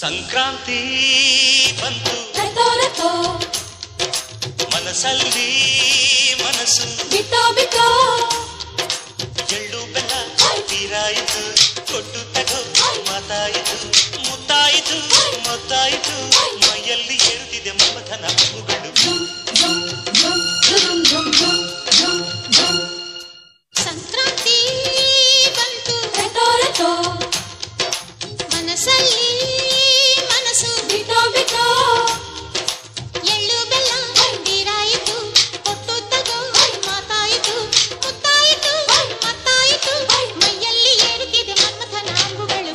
ಸಂಕ್ರಾಂತಿ ಬಂತು ಮನಸ್ಸಲ್ಲಿ ಮನಸ್ಸು ಬಿಟ್ಟೋ ಬಿಟ್ಟೋ ಎಳ್ಳು ಬೆಲ್ಲ ತೀರಾಯಿತು ಕೊಟ್ಟು ತಗೋ ಮಾತಾಯಿತು ಮುತ್ತಾಯಿತು ಮೊತ್ತಾಯಿತು ಮೈಯಲ್ಲಿ ಏರುತ್ತಿದೆ ಮಮಥನ ಹೂಗಳು. ಸಂಕ್ರಾಂತಿ ಬಂತು ರೆಟೋ ಮನಸ್ಸಲ್ಲಿ ಮನಸ್ಸು ಬಿಟ್ಟೋ ಬಿಟ್ಟೋ ಎಳ್ಳು ಬೆಲ್ಲ ತೀರಾಯಿತು ಕೊಟ್ಟು ತಗೋ ಮಾತಾಯಿತು ಮುತ್ತಾಯಿತು ಮತ್ತಾಯಿತು ಮೈಯಲ್ಲಿ ಏರುತ್ತಿದೆ ಮನ್ಮಥನ ಅಂಬುಗಳು.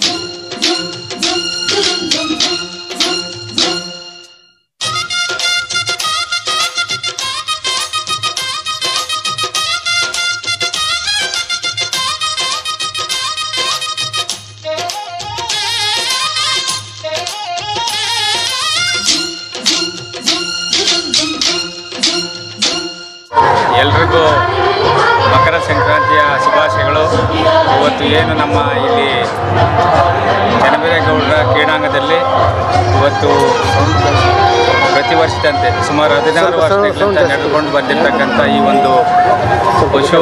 ಎಲ್ರಿಗೂ ಮಕರ ಸಂಕ್ರಾಂತಿಯ ಶುಭಾಶಯಗಳು. ಇವತ್ತು ಏನು ನಮ್ಮ ಇಲ್ಲಿ ಜನಬೇರೇಗೌಡರ ಕ್ರೀಡಾಂಗಣದಲ್ಲಿ ಇವತ್ತು ಪ್ರತಿ ವರ್ಷದಂತೆ ಸುಮಾರು 16 ವರ್ಷಗಳಿಂದ ನಡೆದುಕೊಂಡು ಬಂದಿರತಕ್ಕಂಥ ಈ ಒಂದು ಪಶು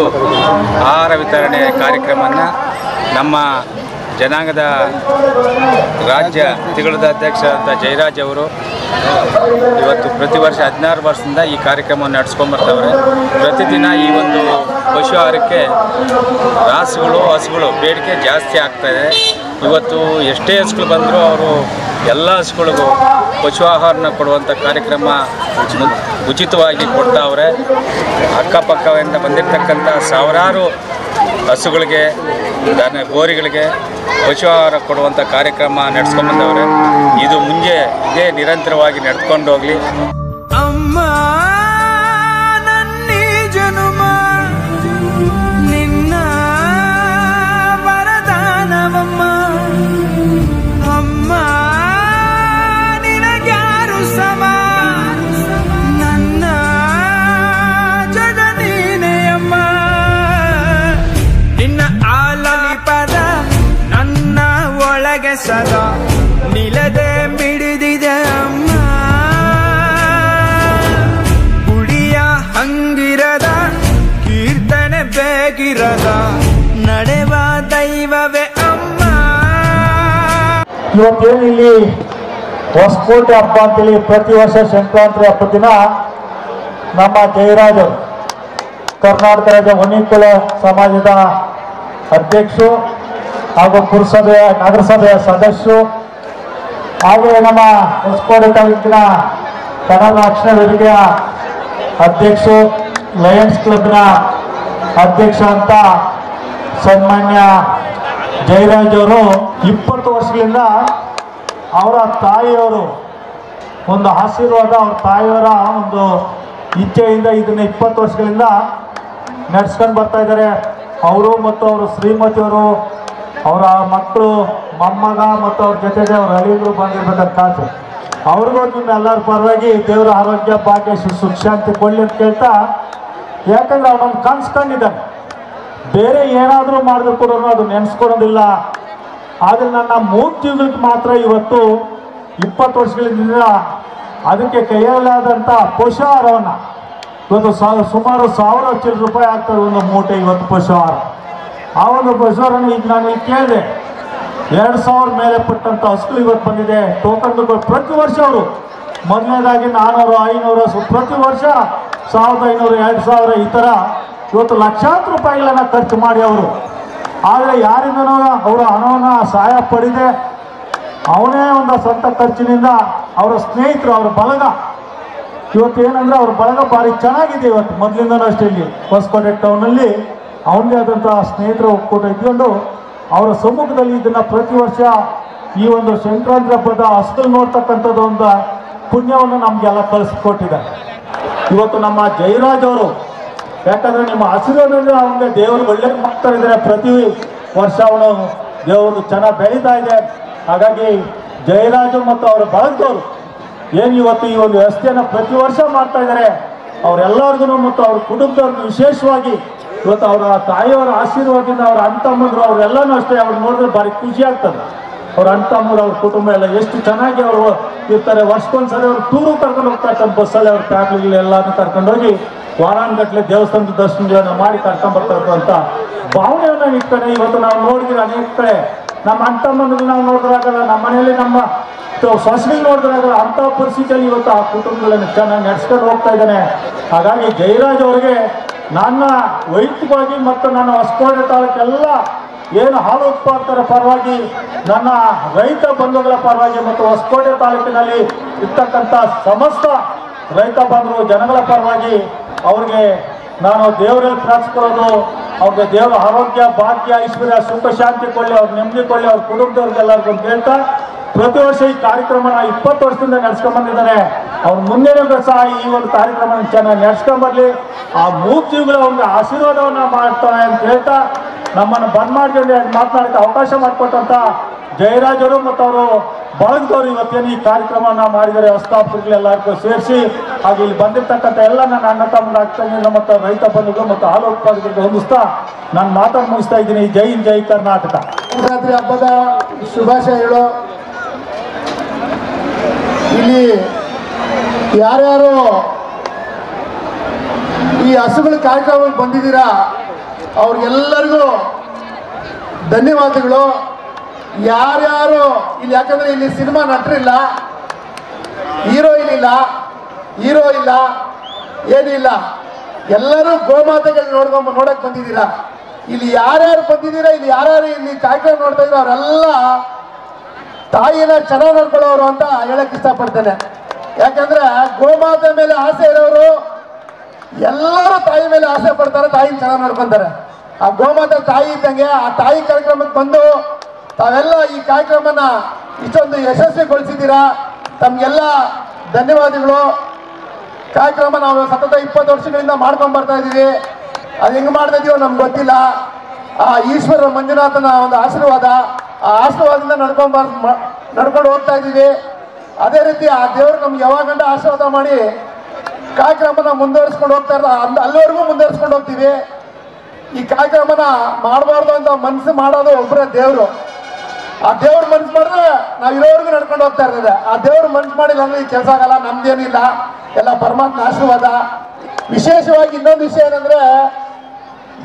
ಆಹಾರ ವಿತರಣೆ ಕಾರ್ಯಕ್ರಮವನ್ನು ನಮ್ಮ ಜನಾಂಗದ ರಾಜ್ಯ ತಿಂಗಳದ ಅಧ್ಯಕ್ಷರಾದ ಜಯರಾಜ್ ಅವರು ಇವತ್ತು ಪ್ರತಿ ವರ್ಷ 16 ವರ್ಷದಿಂದ ಈ ಕಾರ್ಯಕ್ರಮವನ್ನು ನಡೆಸ್ಕೊಂಡ್ಬರ್ತಾವ್ರೆ. ಪ್ರತಿದಿನ ಈ ಒಂದು ಪಶು ಆಹಾರಕ್ಕೆ ರಾಸುಗಳು ಹಸುಗಳು ಬೇಡಿಕೆ ಜಾಸ್ತಿ ಆಗ್ತಾಯಿದೆ. ಇವತ್ತು ಎಷ್ಟೇ ಹಸುಗಳು ಬಂದರೂ ಅವರು ಎಲ್ಲ ಹಸುಗಳಿಗೂ ಪಶು ಆಹಾರನ ಕೊಡುವಂಥ ಕಾರ್ಯಕ್ರಮ ಉಚಿತವಾಗಿ ಕೊಡ್ತಾವ್ರೆ. ಅಕ್ಕಪಕ್ಕದಿಂದ ಬಂದಿರತಕ್ಕಂಥ ಸಾವಿರಾರು ಹಸುಗಳಿಗೆ ಗೋರಿಗಳಿಗೆ ಪಶು ಆಹಾರ ಕೊಡುವಂಥ ಕಾರ್ಯಕ್ರಮ ನಡೆಸ್ಕೊಂಡ್ಬಂದವ್ರೆ. ಇದು ಮುಂದೆ ಇದೇ ನಿರಂತರವಾಗಿ ನಡೆದುಕೊಂಡು ಹೋಗಲಿ. ಅಮ್ಮ ನನ್ನಿ ಜನುಮ ನಿನ್ನ ವರದಾನವಮ್ಮ, ಅಮ್ಮ ನಿನಗ್ಯಾರು ಸಮ, ನನ್ನ ಜಗ ನೀನೇ ಅಮ್ಮ. ನಿನ್ನ ಆಲಲಿಪದ ನನ್ನ ಒಳಗೆ ಸದಾ ನಿಲದೆ ಮಿಡಿದಿದೆ ಅಮ್ಮ. ಗುಡಿಯ ಹಂಗಿರದ ಕೀರ್ತನೆ ಬೇಕಿರದ ನಡೆವ ದೈವವೇ ಅಮ್ಮ. ಇವತ್ತೇನು ಇಲ್ಲಿ ಹೊಸಕೋಟೆ ಹಬ್ಬ ಅಂತೇಳಿ ಪ್ರತಿ ವರ್ಷ ಸಂಕ್ರಾಂತಿ ಹಬ್ಬದ ದಿನ ನಮ್ಮ ಜಯರಾಜ್ ಕರ್ನಾಟಕ ರಾಜ್ಯ ಹೊನ್ನಿಕುಲ ಸಮಾಜದ ಅಧ್ಯಕ್ಷರು ಹಾಗೂ ಪುರಸಭೆಯ ನಗರಸಭೆಯ ಸದಸ್ಯರು ಹಾಗೆ ನಮ್ಮ ಹೊಸಕೋಟೆ ತಾಲೂಕಿನ ಕನ್ನಡ ರಕ್ಷಣಾ ವೇದಿಕೆಯ ಅಧ್ಯಕ್ಷರು, ಲಯನ್ಸ್ ಕ್ಲಬ್ನ ಅಧ್ಯಕ್ಷ ಅಂತ ಸನ್ಮಾನ್ಯ ಜಯರಾಜ್ ಅವರು 20 ವರ್ಷಗಳಿಂದ ಅವರ ತಾಯಿಯವರು ಒಂದು ಆಶೀರ್ವಾದ, ಅವ್ರ ತಾಯಿಯವರ ಒಂದು ಇಚ್ಛೆಯಿಂದ ಇದನ್ನು 20 ವರ್ಷಗಳಿಂದ ನಡೆಸ್ಕೊಂಡು ಬರ್ತಾ ಇದ್ದಾರೆ. ಅವರು ಮತ್ತು ಅವರು ಶ್ರೀಮತಿಯವರು, ಅವರ ಮಕ್ಕಳು, ಮೊಮ್ಮಗ ಮತ್ತು ಅವ್ರ ಜೊತೆಗೆ ಅವ್ರ ಹಳ್ಳಿಗಳು ಬಂದಿರ್ಬೇಕಂತ ಕಾಸು. ಅವ್ರಿಗೂ ನಿಮ್ಮೆಲ್ಲರ ಪರವಾಗಿ ದೇವರ ಆರೋಗ್ಯ ಭಾಗ್ಯ ಸುಖ ಶಾಂತಿ ಕೊಡಲಿ ಅಂತ ಕೇಳ್ತಾ, ಯಾಕಂದ್ರೆ ಅವನೊಂದು ಕನ್ಸ್ಕೊಂಡಿದ್ದಾನೆ, ಬೇರೆ ಏನಾದರೂ ಮಾಡಿದ್ರು ಕೂಡ ಅದು ನೆನೆಸ್ಕೊಳೋದಿಲ್ಲ. ಆದರೆ ನನ್ನ ಮೂರ್ತಿಗಳಿಗೆ ಮಾತ್ರ ಇವತ್ತು 20 ವರ್ಷಗಳಿಂದ ಅದಕ್ಕೆ ಕೈಯಲ್ಲಾದಂಥ ಪಶು ಆಹಾರವನ್ನು ಇವತ್ತು ಸುಮಾರು 1000 ಚಿಲ್ಲರೆ ರೂಪಾಯಿ ಆಗ್ತದೆ ಒಂದು ಮೂಟೆ ಇವತ್ತು ಪಶು ಆಹಾರ. ಆ ಒಂದು ಪಶು ಆಹಾರನ ಈಗ ನಾನು ಈಗ ಕೇಳಿದೆ, 2000 ಮೇಲೆ ಪಟ್ಟಂಥ ಹಸುಗಳು ಇವತ್ತು ಬಂದಿದೆ. ಟೋಕನ್ಗಳು ಪ್ರತಿ ವರ್ಷ ಅವರು ಮೊದಲನೇದಾಗಿ 400, 500 ಪ್ರತಿ ವರ್ಷ 1500, 2000 ಈ ಥರ ಇವತ್ತು ಲಕ್ಷಾಂತರ ರೂಪಾಯಿಗಳನ್ನು ಖರ್ಚು ಮಾಡಿ ಅವರು, ಆದರೆ ಯಾರಿಂದನೋ ಅವರ ಹಣವನ್ನು ಸಹಾಯ ಪಡೆದೆ ಅವನೇ ಒಂದು ಸ್ವಂತ ಖರ್ಚಿನಿಂದ ಅವರ ಸ್ನೇಹಿತರು, ಅವರ ಬಳಗ ಇವತ್ತು ಏನಂದರೆ ಅವ್ರ ಬಳಗ ಭಾರಿ ಚೆನ್ನಾಗಿದೆ. ಇವತ್ತು ಮೊದಲಿಂದನೂ ಅಷ್ಟೇ ಇಲ್ಲಿ ಹೊಸಕೋಟೆ ಟೌನಲ್ಲಿ ಅವನದೇ ಆದಂಥ ಸ್ನೇಹಿತರ ಒಕ್ಕೂಟ ಇಟ್ಕೊಂಡು ಅವರ ಸಮ್ಮುಖದಲ್ಲಿ ಇದನ್ನು ಪ್ರತಿ ವರ್ಷ ಈ ಒಂದು ಸಂಕ್ರಾಂತಿ ಹಬ್ಬದ ಹಸುಗಳು ನೋಡ್ತಕ್ಕಂಥದ್ದು ಒಂದು ಪುಣ್ಯವನ್ನು ನಮಗೆಲ್ಲ ಕಳಿಸ್ಕೊಟ್ಟಿದ್ದಾರೆ. ಇವತ್ತು ನಮ್ಮ ಜಯರಾಜ್ ಅವರು, ಯಾಕಂದರೆ ನಿಮ್ಮ ಆಶೀರ್ವಾದದಿಂದ ಅವನಿಗೆ ದೇವರು ಒಳ್ಳೆ ಮಾಡ್ತಾ ಇದ್ದಾರೆ. ಪ್ರತಿ ವರ್ಷ ಅವನು ದೇವರು ಚೆನ್ನಾಗಿ ಬೆಳೀತಾ ಇದೆ. ಹಾಗಾಗಿ ಜಯರಾಜು ಮತ್ತು ಅವರ ಬಳಗದವರು ಏನು ಇವತ್ತು ಈ ಒಂದು ವ್ಯವಸ್ಥೆಯನ್ನು ಪ್ರತಿ ವರ್ಷ ಮಾಡ್ತಾ ಇದ್ದಾರೆ, ಅವರೆಲ್ಲರಿಗೂ ಮತ್ತು ಅವ್ರ ಕುಟುಂಬದವ್ರಿಗೂ ವಿಶೇಷವಾಗಿ ಇವತ್ತು ಅವರ ತಾಯಿಯವರ ಆಶೀರ್ವಾದದಿಂದ ಅವರ ಅಣ್ಣ ತಮ್ಮಂದ್ರು ಅವರೆಲ್ಲನೂ ಅಷ್ಟೇ ಅವ್ರು ನೋಡಿದ್ರೆ ಭಾರಿ ಖುಷಿ ಆಗ್ತದೆ. ಅವ್ರ ಅಣ್ಣ ತಮ್ಮರು ಅವ್ರ ಕುಟುಂಬ ಎಲ್ಲ ಎಷ್ಟು ಚೆನ್ನಾಗಿ ಅವರು ಇರ್ತಾರೆ. ವರ್ಷಕ್ಕೊಂದ್ಸರಿ ಅವ್ರು ಟೂರು ಕರ್ಕೊಂಡು ಹೋಗ್ತಾರೆ ಬಸ್ಸಲ್ಲಿ ಅವ್ರ ಫ್ಯಾಮಿಲಿ ಎಲ್ಲಾನು ಕರ್ಕೊಂಡೋಗಿ ವಾರಾನ್ಗಟ್ಲೆ ದೇವಸ್ಥಾನದ ದರ್ಶನಗಳನ್ನ ಮಾಡಿ ಕರ್ಕೊಂಡ್ಬರ್ತಾರೆ ಅಂತ ಭಾವನೆಯನ್ನ ಇಟ್ಕೊಂಡು ಇವತ್ತು ನಾವು ನೋಡಿದ್ರೆ ಅನೇಕ ಕಡೆ ನಮ್ಮ ಅಣ್ಣ ತಮ್ಮಂದ್ರೆ ನಾವು ನೋಡಿದ್ರಾಗಲ್ಲ, ನಮ್ಮ ಮನೆಯಲ್ಲಿ ನಮ್ಮ ಸೊಸೆಗಳು ನೋಡಿದ್ರಾಗಲ್ಲ, ಅಂಥ ಪರಿಸ್ಥಿತಿಯಲ್ಲಿ ಇವತ್ತು ಆ ಕುಟುಂಬಗಳನ್ನು ಚೆನ್ನಾಗಿ ನಡೆಸ್ಕೊಂಡು ಹೋಗ್ತಾ ಇದ್ದಾನೆ. ಹಾಗಾಗಿ ಜಯರಾಜ್ ಅವರಿಗೆ ನನ್ನ ವೈಯಕ್ತಿಕವಾಗಿ ಮತ್ತು ನನ್ನ ಹೊಸಕೋಟೆ ತಾಲೂಕೆಲ್ಲ ಏನು ಹಾಲು ಉತ್ಪಾದಕರ ಪರವಾಗಿ, ನನ್ನ ರೈತ ಬಂಧುಗಳ ಪರವಾಗಿ ಮತ್ತು ಹೊಸಕೋಟೆ ತಾಲೂಕಿನಲ್ಲಿ ಇರ್ತಕ್ಕಂಥ ಸಮಸ್ತ ರೈತ ಬಂಧುಗಳು ಜನಗಳ ಪರವಾಗಿ ಅವ್ರಿಗೆ ನಾನು ದೇವರಲ್ಲಿ ಪ್ರಾರ್ಥಿಸ್ಕೊಳ್ಳೋದು, ಅವ್ರಿಗೆ ದೇವರ ಆರೋಗ್ಯ ಭಾಗ್ಯ ಐಶ್ವರ್ಯ ಸುಖ ಶಾಂತಿ ಕೊಡಲಿ, ಅವ್ರ ನೆಮ್ಮದಿ ಕೊಡಲಿ, ಅವ್ರ ಕುಟುಂಬದವ್ರಿಗೆಲ್ಲರಿಗೂ ಅಂತ ಹೇಳ್ತಾ ಪ್ರತಿ ವರ್ಷ ಈ ಕಾರ್ಯಕ್ರಮನ 20 ವರ್ಷದಿಂದ ನಡೆಸ್ಕೊಂಡ್ ಬಂದಿದ್ದಾನೆ. ಅವ್ರು ಮುಂದಿನ ಸಹ ಈ ಒಂದು ಕಾರ್ಯಕ್ರಮ ಚೆನ್ನಾಗಿ ನಡೆಸ್ಕೊಂಡ್ಬರ್ಲಿ, ಆ ಮೂರ್ತಿಗಳು ಅವ್ರಿಗೆ ಆಶೀರ್ವಾದವನ್ನ ಮಾಡ್ತಾರೆ ಅಂತ ಹೇಳ್ತಾ ನಮ್ಮನ್ನು ಬಂದ್ ಮಾಡ್ಕೊಂಡು ಮಾತನಾಡಕ್ಕೆ ಅವಕಾಶ ಮಾಡಿಕೊಟ್ಟಂತ ಜಯರಾಜರು ಮತ್ತು ಅವರು ಬಳಗದವರು ಇವತ್ತೇನು ಈ ಕಾರ್ಯಕ್ರಮನ ಮಾಡಿದರೆ ಹೊಸತಾಪುರಗಳೆಲ್ಲರಿಗೂ ಸೇರಿಸಿ ಹಾಗೆ ಇಲ್ಲಿ ಬಂದಿರ್ತಕ್ಕಂಥ ಎಲ್ಲ ನನ್ನ ಅಣ್ಣ ತಮ್ಮ ಅಕ್ಕ ಮತ್ತು ರೈತ ಬಂಧುಗಳು ಮತ್ತು ಹಾಲು ಉತ್ಪಾದಕರಿಗೆ ಹೊಂದಿಸ್ತಾ ನಾನು ಮಾತನ್ನು ಮುಗಿಸ್ತಾ ಇದ್ದೀನಿ. ಜೈ ಹಿಂದ್, ಜೈ ಕರ್ನಾಟಕ. ಸಂಕ್ರಾಂತಿ ಹಬ್ಬದ ಶುಭಾಶಯಗಳು. ಇಲ್ಲಿ ಯಾರ್ಯಾರು ಈ ಹಸುಗಳ ಕಾರ್ಯಕ್ರಮಕ್ಕೆ ಬಂದಿದ್ದೀರಾ ಅವ್ರಿಗೆಲ್ಲರಿಗೂ ಧನ್ಯವಾದಗಳು. ಯಾರ್ಯಾರು ಇಲ್ಲಿ, ಯಾಕಂದ್ರೆ ಇಲ್ಲಿ ಸಿನಿಮಾ ನಟರಿಲ್ಲ, ಹೀರೋಯಿನ್ ಇಲ್ಲ, ಹೀರೋ ಇಲ್ಲ, ಏನಿಲ್ಲ, ಎಲ್ಲರೂ ಗೋಮಾತೆಗಳು ನೋಡಕ್ ಬಂದಿದ್ದೀರಾ. ಇಲ್ಲಿ ಯಾರ್ಯಾರು ಬಂದಿದ್ದೀರಾ, ಇಲ್ಲಿ ಯಾರ್ಯಾರು ಇಲ್ಲಿ ಕಾರ್ಯಕ್ರಮ ನೋಡ್ತಾ ಇದ್ರು ಅವರೆಲ್ಲ ತಾಯಿನ ಚೆನ್ನಾಗಿ ನೋಡ್ಕೊಳ್ಳೋರು ಅಂತ ಹೇಳಕ್ ಇಷ್ಟಪಡ್ತೇನೆ. ಯಾಕಂದ್ರೆ ಗೋಮಾತೆ ಮೇಲೆ ಆಸೆ ಇರೋರು ಎಲ್ಲರೂ ತಾಯಿ ಮೇಲೆ ಆಸೆ ಪಡ್ತಾರೆ, ತಾಯಿನ ಚೆನ್ನಾಗಿ ನೋಡ್ಕೊಂತಾರೆ. ಆ ಗೋಮಾತೆ ತಾಯಿ ಇದ್ದಂಗೆ ಆ ತಾಯಿ ಕಾರ್ಯಕ್ರಮಕ್ಕೆ ಬಂದು ತಾವೆಲ್ಲ ಈ ಕಾರ್ಯಕ್ರಮನ ಇಷ್ಟೊಂದು ಯಶಸ್ವಿಗೊಳಿಸಿದ್ದೀರಾ. ತಮ್ಗೆಲ್ಲ ಧನ್ಯವಾದಗಳು. ಕಾರ್ಯಕ್ರಮ ನಾವು ಸತತ 20 ವರ್ಷಗಳಿಂದ ಮಾಡ್ಕೊಂಡ್ ಬರ್ತಾ ಇದೀವಿ. ಅದು ಹೆಂಗ್ ಮಾಡ್ತಾ ಇದೀವೋ ನಮ್ಗೆ ಗೊತ್ತಿಲ್ಲ. ಆ ಈಶ್ವರ ಮಂಜುನಾಥನ ಒಂದು ಆಶೀರ್ವಾದ, ಆ ಆಶೀರ್ವಾದದಿಂದ ನಡ್ಕೊಂಡು ಹೋಗ್ತಾ ಇದ್ದೀವಿ. ಅದೇ ರೀತಿ ಆ ದೇವರು ನಮ್ಗೆ ಯಾವಾಗಂಡ ಆಶೀರ್ವಾದ ಮಾಡಿ ಕಾರ್ಯಕ್ರಮನ ಮುಂದುವರಿಸ್ಕೊಂಡು ಹೋಗ್ತಾ ಇರ್ತಾರೆ, ಅಲ್ಲಿವರೆಗೂ ಮುಂದುವರಿಸ್ಕೊಂಡು ಹೋಗ್ತೀವಿ. ಈ ಕಾರ್ಯಕ್ರಮನ ಮಾಡಬಾರ್ದು ಅಂತ ಮನಸ್ಸು ಮಾಡೋದು ಒಬ್ಬರೇ ದೇವರು. ಆ ದೇವ್ರ ಮನ್ಸು ಮಾಡಿದ್ರೆ ನಾವು ಇರೋವರೆಗೂ ನಡ್ಕೊಂಡು ಹೋಗ್ತಾ ಇರ್ತದೆ. ಆ ದೇವ್ರ ಮನ್ಸು ಮಾಡಿಲ್ಲ ಅಂದ್ರೆ ಈ ಕೆಲಸ ಆಗಲ್ಲ, ನಮ್ದೇನಿಲ್ಲ, ಎಲ್ಲ ಪರಮಾತ್ಮ ಆಶೀರ್ವಾದ. ವಿಶೇಷವಾಗಿ ಇನ್ನೊಂದು ವಿಷಯ ಏನಂದ್ರೆ,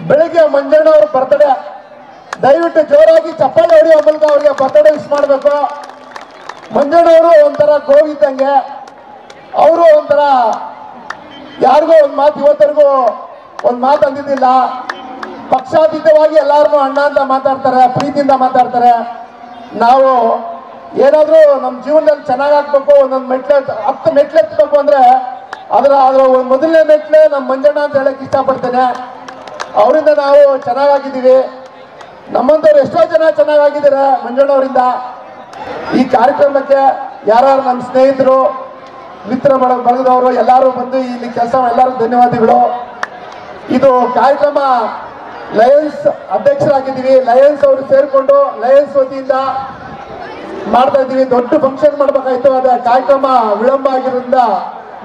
ಬೆಳಿಗ್ಗೆ ಮಂಜಣ್ಣ ಅವ್ರ ಬರ್ತಡೇ, ದಯವಿಟ್ಟು ಜೋರಾಗಿ ಚಪ್ಪಾಳೆ ಹೊಡೆಯೋ ಮೂಲಕ ಅವ್ರಿಗೆ ಬರ್ತಡೇ ವಿಶ್ ಮಾಡಬೇಕು. ಮಂಜಣ್ಣವರು ಒಂಥರ ಗೋವಿದ್ದಂಗೆ, ಅವರು ಒಂಥರ ಯಾರಿಗೋ ಒಂದು ಮಾತು ಇವತ್ತರೆಗೂ ಒಂದು ಮಾತು ಅಂದಿದ್ದಿಲ್ಲ. ಪಕ್ಷಾತೀತವಾಗಿ ಎಲ್ಲಾರನ್ನೂ ಅಣ್ಣ ಅಂತ ಮಾತಾಡ್ತಾರೆ, ಪ್ರೀತಿಯಿಂದ ಮಾತಾಡ್ತಾರೆ. ನಾವು ಏನಾದರೂ ನಮ್ಮ ಜೀವನದಲ್ಲಿ ಚೆನ್ನಾಗಾಗ್ಬೇಕು, ಒಂದೊಂದು 10 ಮೆಟ್ಲು ಎತ್ತಬೇಕು ಅಂದ್ರೆ ಅದರ ಮೊದಲನೇ ಮೆಟ್ಲೆ ನಮ್ಮ ಮಂಜಣ್ಣ ಅಂತ ಹೇಳಕ್ ಇಷ್ಟಪಡ್ತೇನೆ. ಅವರಿಂದ ನಾವು ಚೆನ್ನಾಗಿದ್ದೀವಿ. ನಮ್ಮಂಥವ್ರು ಎಷ್ಟೋ ಜನ ಚೆನ್ನಾಗಿದ್ದಾರೆ ಮಂಜಣ್ಣವರಿಂದ. ಈ ಕಾರ್ಯಕ್ರಮಕ್ಕೆ ಯಾರು ನಮ್ಮ ಸ್ನೇಹಿತರು, ಮಿತ್ರ ಬಳಗದವರು ಎಲ್ಲರೂ ಬಂದು ಇಲ್ಲಿ ಕೆಲಸ, ಎಲ್ಲರೂ ಧನ್ಯವಾದಗಳು. ಇದು ಕಾರ್ಯಕ್ರಮ ಲಯನ್ಸ್ ಅಧ್ಯಕ್ಷರಾಗಿದ್ದೀವಿ. ಲಯನ್ಸ್ ಅವರು ಸೇರಿಕೊಂಡು ಲಯನ್ಸ್ ವತಿಯಿಂದ ಮಾಡ್ತಾ ಇದ್ದೀವಿ. ದೊಡ್ಡ ಫಂಕ್ಷನ್ ಮಾಡ್ಬೇಕಾಯ್ತು, ಅದ ಕಾರ್ಯಕ್ರಮ ವಿಳಂಬ ಆಗಿರೋದ್ರಿಂದ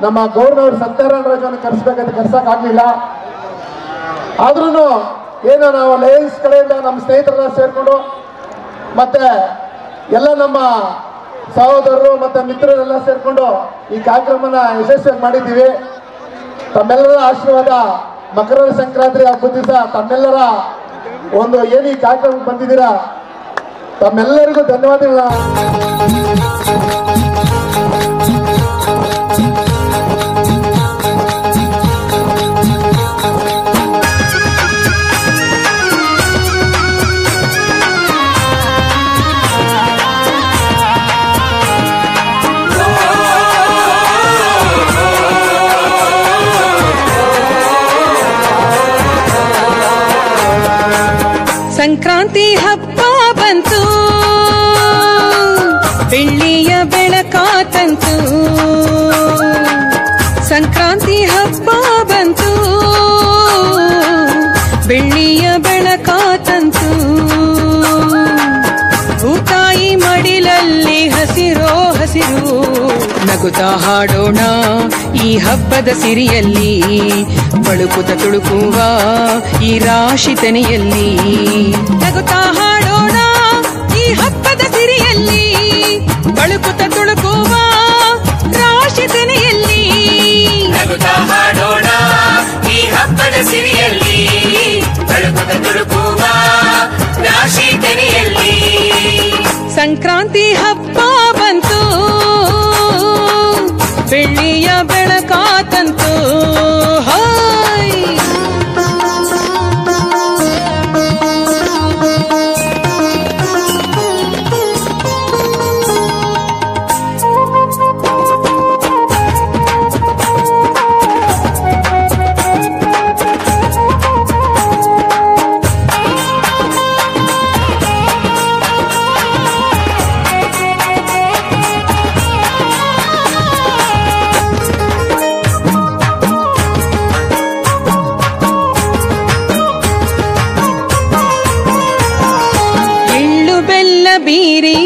ನಮ್ಮ ಗೌರ್ನವರು ಸತ್ಯನಾರಾಯಣ ರಾಜವನ್ನು ಕರೆಸ್ಬೇಕಂತ ಕರ್ಸಕ್ಕಾಗಲಿಲ್ಲ. ಆದ್ರೂ ಏನೋ ನಾವು ಲಯನ್ಸ್ ಕಡೆಯಿಂದ ನಮ್ಮ ಸ್ನೇಹಿತರೆಲ್ಲ ಸೇರಿಕೊಂಡು ಮತ್ತೆ ಎಲ್ಲ ನಮ್ಮ ಸಹೋದರರು ಮತ್ತು ಮಿತ್ರರೆಲ್ಲ ಸೇರಿಕೊಂಡು ಈ ಕಾರ್ಯಕ್ರಮನ ಯಶಸ್ವಿಯಾಗಿ ಮಾಡಿದ್ದೀವಿ. ತಮ್ಮೆಲ್ಲರ ಆಶೀರ್ವಾದ, ಮಕರ ಸಂಕ್ರಾಂತಿ ಹಬ್ಬದ ದಿವಸ ತಮ್ಮೆಲ್ಲರ ಒಂದು ಏನು ಈ ಕಾರ್ಯಕ್ರಮಕ್ಕೆ ಬಂದಿದ್ದೀರಾ, ತಮ್ಮೆಲ್ಲರಿಗೂ ಧನ್ಯವಾದಗಳು. ಸಂಕ್ರಾಂತಿ ಹಬ್ಬ ಬಂತು, ಬೆಳ್ಳಿಯ ಬೆಳಕಾತಂತು. ಸಂಕ್ರಾಂತಿ ಹಬ್ಬ ಬಂತು, ಬೆಳ್ಳಿಯ ಬೆಳಕಾತಂತು. ಭೂತಾಯಿ ಮಡಿಲಲ್ಲಿ ಹಸಿರೋ ಹಸಿರು, ನಗುತ್ತಾ ಹಾಡೋಣ ಈ ಹಬ್ಬದ ಸಿರಿಯಲ್ಲಿ. ಬಳುಕುತ ತುಳುಕುವ ಈ ರಾಶಿ ತೆನೆಯಲ್ಲಿ, ನಗುತ್ತಾ ಹಾಡೋಣ ಈ ಹಬ್ಬದ ಸಿರಿಯಲ್ಲಿ. ಬಳುಕುತ ತುಳುಕುವ ರಾಶಿ ತೆನೆಯಲ್ಲಿ ನಗುತ್ತಾ ಹಾಡೋಣ ಈ ಹಬ್ಬದ ಸಿರಿಯಲ್ಲಿ ಬಳುಕುತ ತುಳುಕುವ ರಾಶಿ ತೆನೆಯಲ್ಲಿ ಸಂಕ್ರಾಂತಿ ಹಬ್ಬ ಬಂತು ಬೆಳ್ಳಿಯ ಬೆಳಕಾತಂತು ಹಾಯ್ ಬೀರಿ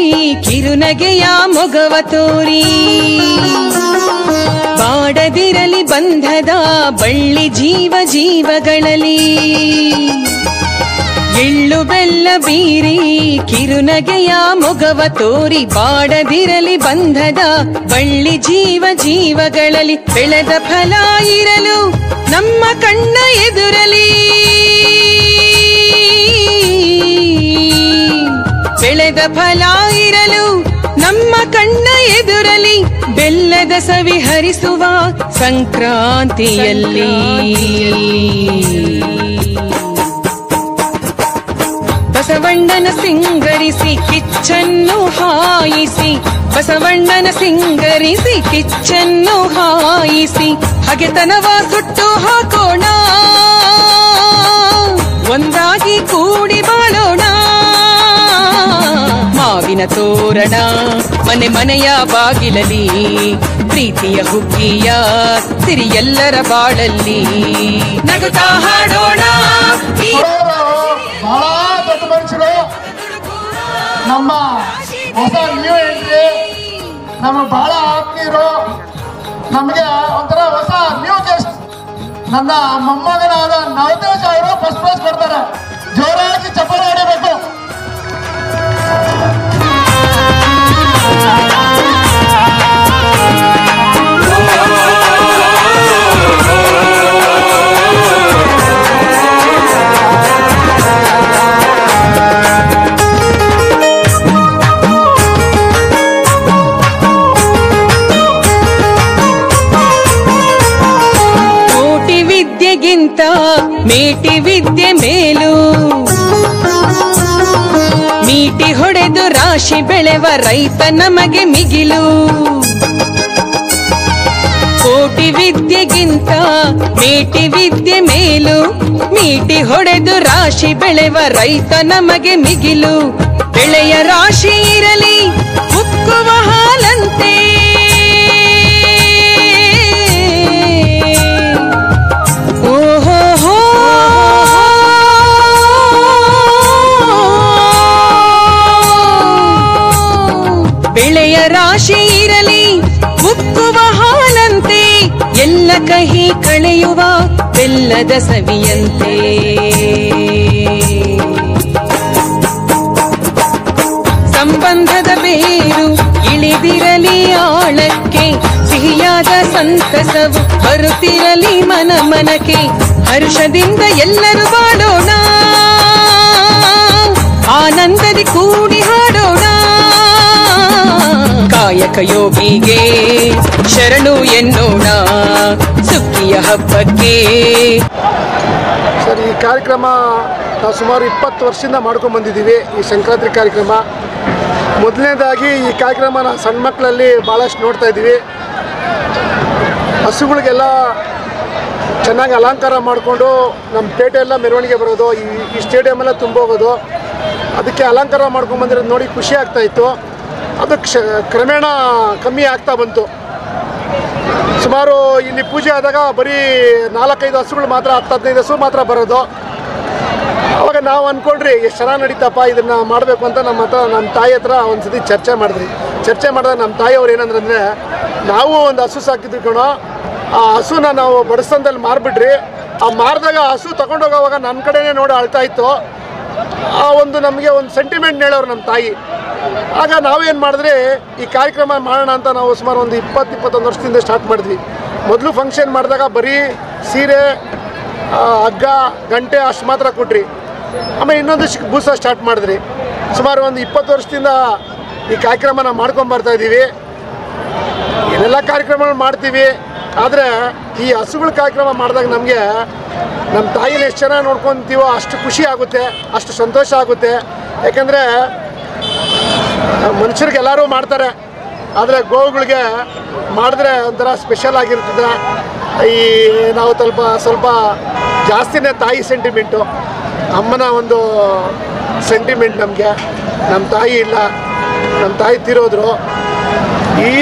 ಕಿರುನಗೆಯ ಮೊಗವ ತೋರಿ ಬಾಡದಿರಲಿ ಬಂಧದ ಬಳ್ಳಿ ಜೀವ ಜೀವಗಳಲ್ಲಿ ಎಳ್ಳು ಬೆಲ್ಲ ಬೀರಿ ಕಿರುನಗೆಯ ಮೊಗವ ತೋರಿ ಬಾಡದಿರಲಿ ಬಂಧದ ಬಳ್ಳಿ ಜೀವ ಜೀವಗಳಲ್ಲಿ ಬೆಳೆದ ಫಲ ಇರಲು ನಮ್ಮ ಕಣ್ಣ ಎದುರಲಿ ಬೆಳೆದ ಫಲ ಇರಲು ನಮ್ಮ ಕಣ್ಣ ಎದುರಲಿ ಬೆಲ್ಲದ ಸವಿ ಹರಿಸುವ ಸಂಕ್ರಾಂತಿಯಲ್ಲಿ ಬಸವಣ್ಣನ ಸಿಂಗರಿಸಿ ಕಿಚ್ಚನ್ನು ಹಾಯಿಸಿ ಬಸವಣ್ಣನ ಸಿಂಗರಿಸಿ ಕಿಚ್ಚನ್ನು ಹಾಯಿಸಿ ಹಗೆತನವ ಸುಟ್ಟು ಹಾಕೋಣ ಒಂದಾಗಿ ಕೂಡಿ ಬಾಳೋಣ ಮಾವಿನ ತೋರಣ ಮನೆ ಮನೆಯ ಬಾಗಿಲಲ್ಲಿ ಪ್ರೀತಿಯ ಹುಗ್ಗಿಯ ಸಿರಿ ಎಲ್ಲರ ಬಾಳಲ್ಲಿ ನಗುತ್ತಾ ಹಾಡೋಣ ಬಹಳ ದೊಡ್ಡ ಮನುಷ್ಯರು ನಮ್ಮ ಹೊಸ ನ್ಯೂ ಎಂಟ್ರಿ ನಮಗೆ ಬಹಳ ಆತ್ಮೀಯರು ನಮಗೆ ಒಂಥರ ಹೊಸ ನ್ಯೂ ಗೆಸ್ಟ್ ನನ್ನ ಮೊಮ್ಮಗನಾದ ನವತೇಜ್ ಅವರು ಫಸ್ಟ್ ಪ್ರೈಸ್ ಕೊಡ್ತಾರೆ ಜೋರಾಗಿ ಚಪ್ಪಾಳೆ ಹೊಡಿಬೇಕು ಕೋಟಿ ವಿದ್ಯೆಗಿಂತ ಮೇಟಿ ವಿದ್ಯೆ ಮೇಲು ಮೀಟಿ ಹೊಡೆದು ರಾಶಿ ಬೆಳೆವ ರೈತ ನಮಗೆ ಮಿಗಿಲು ಕೋಟಿ ವಿದ್ಯೆಗಿಂತ ಮೇಟಿ ವಿದ್ಯೆ ಮೇಲು ಮೀಟಿ ಹೊಡೆದು ರಾಶಿ ಬೆಳೆವ ರೈತ ನಮಗೆ ಮಿಗಿಲು ಬೆಳೆಯ ರಾಶಿ ಇರಲಿ ಉಕ್ಕುವ ಹಾಲಂತೆ ಓಹೋ ಬೆಳೆಯ ರಾಶಿ ಇರಲಿ ಉಕ್ಕುವ ಹಾಲಂತೆ ಎಲ್ಲ ಕಹಿ ಕಳೆಯುವ ಬೆಲ್ಲದ ಸವಿಯಂತೆ ಸಂಬಂಧದ ಬೇರು ಇಳಿದಿರಲಿ ಆಳಕ್ಕೆ ಸಿಹಿಯಾದ ಸಂತಸವು ಬರುತ್ತಿರಲಿ ಮನ ಮನಕ್ಕೆ ಹರ್ಷದಿಂದ ಎಲ್ಲರೂ ಬಾಳೋಣ ಆನಂದದಿ ಕೂಡಿ ಹಾಡೋಣ ಕಾಯಕ ಯೋಗಿಗೆ ಶರಣು ಎನ್ನೋಣ ಸುಗ್ಗಿಯ ಹಬ್ಬಕ್ಕೆ. ಸರ್, ಈ ಕಾರ್ಯಕ್ರಮ ನಾವು ಸುಮಾರು 20 ವರ್ಷದಿಂದ ಮಾಡ್ಕೊಂಡು ಬಂದಿದ್ದೀವಿ. ಈ ಸಂಕ್ರಾಂತಿ ಕಾರ್ಯಕ್ರಮ ಮೊದಲನೇದಾಗಿ ಈ ಕಾರ್ಯಕ್ರಮ ನಾವು ಸಣ್ಣ ಮಕ್ಕಳಲ್ಲಿ ಭಾಳಷ್ಟು ನೋಡ್ತಾ ಇದ್ದೀವಿ. ಹಸುಗಳಿಗೆಲ್ಲ ಚೆನ್ನಾಗಿ ಅಲಂಕಾರ ಮಾಡಿಕೊಂಡು ನಮ್ಮ ಪೇಟೆಯೆಲ್ಲ ಮೆರವಣಿಗೆ ಬರೋದು, ಈ ಸ್ಟೇಡಿಯಮೆಲ್ಲ ತುಂಬೋಗೋದು, ಅದಕ್ಕೆ ಅಲಂಕಾರ ಮಾಡ್ಕೊಂಡು ಬಂದಿರೋದು ನೋಡಿ ಖುಷಿ ಆಗ್ತಾಯಿತ್ತು. ಅದು ಕ್ರಮೇಣ ಕಮ್ಮಿ ಆಗ್ತಾ ಬಂತು. ಸುಮಾರು ಇಲ್ಲಿ ಪೂಜೆ ಆದಾಗ ಬರೀ 4-5 ಹಸುಗಳು ಮಾತ್ರ, 10-15 ಹಸು ಮಾತ್ರ ಬರೋದು. ಅವಾಗ ನಾವು ಅಂದ್ಕೊಂಡ್ರಿ ಎಷ್ಟು ಚೆನ್ನಾಗಿ ನಡೀತಪ್ಪ, ಇದನ್ನು ಮಾಡಬೇಕು ಅಂತ ನಮ್ಮ ತಾಯಿ ಹತ್ರ ಒಂದು ಸತಿ ಚರ್ಚೆ ಮಾಡಿದ್ರಿ. ಚರ್ಚೆ ಮಾಡಿದಾಗ ನಮ್ಮ ತಾಯಿಯವ್ರು ಏನಂದ್ರೆ, ನಾವು ಒಂದು ಹಸು ಸಾಕಿದ್ವಿ ಕಣೋ, ಆ ಹಸುನ ನಾವು ಬಡಸ್ತನದಲ್ಲಿ ಮಾರ್ಬಿಡ್ರಿ. ಆ ಮಾರಿದಾಗ ಹಸು ತಗೊಂಡೋಗೋವಾಗ ನನ್ನ ಕಡೆನೇ ನೋಡಿ ಅಳ್ತಾ ಇತ್ತು. ಆ ಒಂದು ನಮಗೆ ಒಂದು ಸೆಂಟಿಮೆಂಟ್ ಹೇಳೋರು ನಮ್ಮ ತಾಯಿ. ಆಗ ನಾವೇನು ಮಾಡಿದ್ರಿ ಈ ಕಾರ್ಯಕ್ರಮ ಮಾಡೋಣ ಅಂತ ನಾವು ಸುಮಾರು ಒಂದು 20-21 ವರ್ಷದಿಂದ ಸ್ಟಾರ್ಟ್ ಮಾಡಿದ್ವಿ. ಮೊದಲು ಫಂಕ್ಷನ್ ಮಾಡಿದಾಗ ಬರೀ ಸೀರೆ ಹಗ್ಗ ಗಂಟೆ ಅಷ್ಟು ಮಾತ್ರ ಕೊಟ್ರಿ. ಆಮೇಲೆ ಇನ್ನೊಂದು ಬೂಸ ಸ್ಟಾರ್ಟ್ ಮಾಡಿದ್ರಿ. ಸುಮಾರು ಒಂದು 20 ವರ್ಷದಿಂದ ಈ ಕಾರ್ಯಕ್ರಮನ ಮಾಡ್ಕೊಂಬರ್ತಾಯಿದ್ದೀವಿ. ಏನೆಲ್ಲ ಕಾರ್ಯಕ್ರಮಗಳು ಮಾಡ್ತೀವಿ, ಆದರೆ ಈ ಹಸುಗಳ ಕಾರ್ಯಕ್ರಮ ಮಾಡಿದಾಗ ನಮಗೆ ನಮ್ಮ ತಾಯಿನ ಎಷ್ಟು ಚೆನ್ನಾಗಿ ನೋಡ್ಕೊತೀವೋ ಅಷ್ಟು ಖುಷಿ ಆಗುತ್ತೆ, ಅಷ್ಟು ಸಂತೋಷ ಆಗುತ್ತೆ. ಯಾಕೆಂದರೆ ಮನುಷ್ಯರಿಗೆ ಎಲ್ಲರೂ ಮಾಡ್ತಾರೆ, ಆದರೆ ಗೋವುಗಳಿಗೆ ಮಾಡಿದ್ರೆ ಒಂಥರ ಸ್ಪೆಷಲ್ ಆಗಿರ್ತದೆ. ಈ ನಾವು ಸ್ವಲ್ಪ ಜಾಸ್ತಿನೇ ತಾಯಿ ಸೆಂಟಿಮೆಂಟು, ಅಮ್ಮನ ಒಂದು ಸೆಂಟಿಮೆಂಟ್ ನಮಗೆ. ನಮ್ಮ ತಾಯಿ ಇಲ್ಲ, ನಮ್ಮ ತಾಯಿ ತೀರೋದ್ರು. ಈ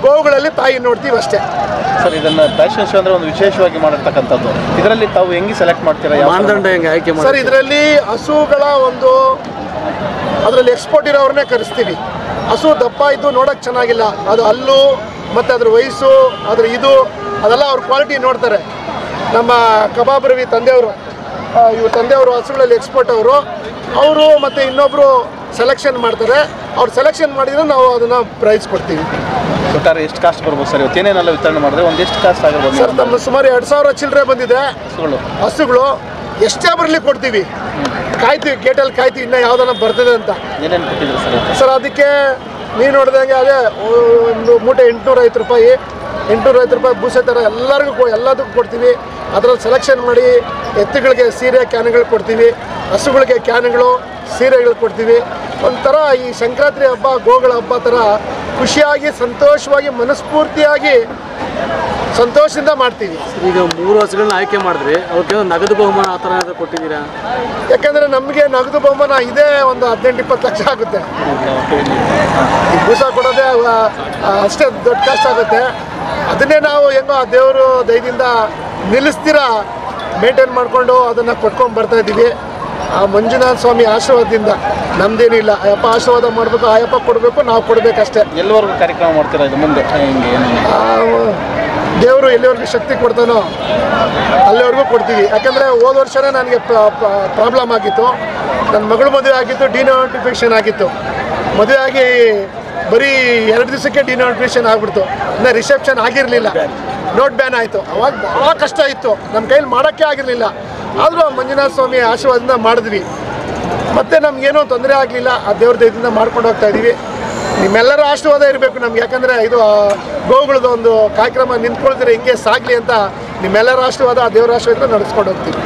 ಗೋವುಗಳಲ್ಲಿ ತಾಯಿ ನೋಡ್ತೀವಿ ಅಷ್ಟೇ. ಸರ್, ಇದನ್ನು ಫ್ಯಾಷನ್ ಶೋ ಅಂದರೆ ಒಂದು ವಿಶೇಷವಾಗಿ ಮಾಡಿರ್ತಕ್ಕಂಥದ್ದು. ಇದರಲ್ಲಿ ತಾವು ಹೆಂಗೆ ಸೆಲೆಕ್ಟ್ ಮಾಡ್ತೀರಾ? ಮಾನದಂಡ ಹೆಂಗೆ ಆಯ್ಕೆ ಮಾಡಿ? ಸರ್, ಇದರಲ್ಲಿ ಹಸುಗಳ ಅದರಲ್ಲಿ ಎಕ್ಸ್ಪೋರ್ಟ್ ಇರೋವ್ರನ್ನೇ ಕರೆಸ್ತೀವಿ. ಹಸು ದಪ್ಪ ಇದ್ದು ನೋಡೋಕ್ಕೆ ಚೆನ್ನಾಗಿಲ್ಲ, ಅದು ಹಲ್ಲು ಮತ್ತು ಅದ್ರ ವಯಸ್ಸು ಅದೆಲ್ಲ ಅವ್ರ ಕ್ವಾಲಿಟಿ ನೋಡ್ತಾರೆ. ನಮ್ಮ ಕಬಾಬ್ ರವಿ ತಂದೆಯವರು, ಇವ್ರ ತಂದೆಯವರು ಹಸುಗಳಲ್ಲಿ ಎಕ್ಸ್ಪೋರ್ಟ್ ಅವರು ಮತ್ತು ಇನ್ನೊಬ್ಬರು ಸೆಲೆಕ್ಷನ್ ಮಾಡ್ತಾರೆ. ಅವ್ರು ಸೆಲೆಕ್ಷನ್ ಮಾಡಿದ್ರೆ ನಾವು ಅದನ್ನು ಪ್ರೈಸ್ ಕೊಡ್ತೀವಿ. ಒಟ್ಟಾರೆ ಎಷ್ಟು ಕಾಸ್ಟ್ ಬರ್ಬೋದು ಸರ್? ಇವತ್ತು ಏನೇನೆಲ್ಲ ವಿತರಣೆ ಮಾಡಿದ್ರೆ ಒಂದು ಎಷ್ಟು ಕಾಸ್ಟ್ ಆಗಿರ್ಬೋದು ಸರ್? ನಮ್ಮ ಸುಮಾರು 2,000 ಚಿಲ್ಲರೆ ಬಂದಿದೆ ಹಸುಗಳು. ಎಷ್ಟೇ ಬರಲಿ ಕೊಡ್ತೀವಿ, ಕಾಯ್ತೀವಿ, ಗೇಟಲ್ಲಿ ಕಾಯ್ತೀವಿ ಇನ್ನೂ ಯಾವ್ದಾನ ಬರ್ತದೆ ಅಂತ. ಏನೇನು ಕೊಟ್ಟಿದ್ರು ಸರ್? ಅದಕ್ಕೆ ನೀವು ನೋಡಿದಂಗೆ ಅದೇ ಒಂದು ಮೂಟೆ 850 ರೂಪಾಯಿ, 850 ರೂಪಾಯಿ ಬೂಸೆ ಥರ ಎಲ್ಲದಕ್ಕೂ ಕೊಡ್ತೀವಿ. ಅದರಲ್ಲಿ ಸೆಲೆಕ್ಷನ್ ಮಾಡಿ ಎತ್ತುಗಳಿಗೆ ಸೀರೆ ಕ್ಯಾನ್ಗಳು ಕೊಡ್ತೀವಿ, ಹಸುಗಳಿಗೆ ಕ್ಯಾನ್ಗಳು ಸೀರೆಗಳು ಕೊಡ್ತೀವಿ. ಒಂಥರ ಈ ಸಂಕ್ರಾಂತಿ ಹಬ್ಬ ಗೋಗಳ ಹಬ್ಬ ಥರ ಖುಷಿಯಾಗಿ ಸಂತೋಷವಾಗಿ ಮನಸ್ಫೂರ್ತಿಯಾಗಿ ಸಂತೋಷದಿಂದ ಮಾಡ್ತೀವಿ. ಈಗ 3 ಹಸುಗಳನ್ನ ಆಯ್ಕೆ ಮಾಡಿದ್ರಿ, ಅವಕ್ಕೆ ನಗದು ಬಹುಮಾನ ಆ ಥರ ಏನಾದರೂ ಕೊಟ್ಟಿದ್ದೀರಾ? ಯಾಕಂದರೆ ನಮಗೆ ನಗದು ಬಹುಮಾನ ಇದೇ ಒಂದು 18-20 ಲಕ್ಷ ಆಗುತ್ತೆ. ಈ ಬೂಸ ಕೊಡೋದೇ ಅಷ್ಟೇ ದೊಡ್ಡ ಕಷ್ಟ ಆಗುತ್ತೆ. ಅದನ್ನೇ ನಾವು ಹೆಂಗೋ ಆ ದೇವರು ದಯದಿಂದ ನಿಲ್ಲಿಸ್ತೀರ ಮೇಂಟೈನ್ ಮಾಡಿಕೊಂಡು ಅದನ್ನು ಕೊಟ್ಕೊಂಡು ಬರ್ತಾಯಿದ್ದೀವಿ. ಆ ಮಂಜುನಾಥ ಸ್ವಾಮಿ ಆಶೀರ್ವಾದದಿಂದ ನಮ್ದೇನಿಲ್ಲ. ಅಯ್ಯಪ್ಪ ಆಶೀರ್ವಾದ ಮಾಡಬೇಕು, ಅಯ್ಯಪ್ಪ ಕೊಡಬೇಕು, ನಾವು ಕೊಡಬೇಕಷ್ಟೇ. ಎಲ್ಲವರೆಗೂ ಕಾರ್ಯಕ್ರಮ ಮಾಡ್ತೀರಾ ಇದು ಮುಂದೆ? ದೇವರು ಎಲ್ಲಿವರೆಗೂ ಶಕ್ತಿ ಕೊಡ್ತಾನೋ ಅಲ್ಲಿವರೆಗೂ ಕೊಡ್ತೀವಿ. ಯಾಕಂದರೆ ಹೋದ ವರ್ಷನೇ ನನಗೆ ಪ್ರಾಬ್ಲಮ್ ಆಗಿತ್ತು. ನನ್ನ ಮಗಳು ಮದುವೆ ಆಗಿತ್ತು, ಡಿನೋಟಿಫಿಕೇಷನ್ ಆಗಿತ್ತು. ಮದುವೆ ಆಗಿ ಬರೀ 2 ದಿವಸಕ್ಕೆ ಡಿನೋಟಿಫಿಕೇಷನ್ ಆಗಿಬಿಡ್ತು. ಇನ್ನು ರಿಸೆಪ್ಷನ್ ಆಗಿರಲಿಲ್ಲ, ನೋಟ್ ಬ್ಯಾನ್ ಆಯಿತು. ಅವಾಗ ಭಾಳ ಕಷ್ಟ ಇತ್ತು, ನಮ್ಮ ಕೈಲಿ ಮಾಡೋಕ್ಕೆ ಆಗಿರಲಿಲ್ಲ. ಆದರೂ ಮಂಜುನಾಥ ಸ್ವಾಮಿ ಆಶೀರ್ವಾದದಿಂದ ಮಾಡಿದ್ವಿ. ಮತ್ತು ನಮಗೇನೋ ತೊಂದರೆ ಆಗಲಿಲ್ಲ, ಆ ದೇವ್ರ ದಯದಿಂದ ಮಾಡ್ಕೊಂಡು ಹೋಗ್ತಾ ಇದ್ದೀವಿ. ನಿಮ್ಮೆಲ್ಲರ ಆಶೀರ್ವಾದ ಇರಬೇಕು ನಮ್ಗೆ. ಯಾಕಂದರೆ ಇದು ಗೋವುಗಳದ್ದು ಒಂದು ಕಾರ್ಯಕ್ರಮ ನಿಂತ್ಕೊಳ್ತೀರ ಹಿಂಗೆ ಸಾಗಲಿ ಅಂತ ನಿಮ್ಮೆಲ್ಲರ ಆಶೀರ್ವಾದ, ಆ ದೇವರ ಆಶೀರ್ವಾದ ನಡೆಸ್ಕೊಂಡು ಹೋಗ್ತೀವಿ.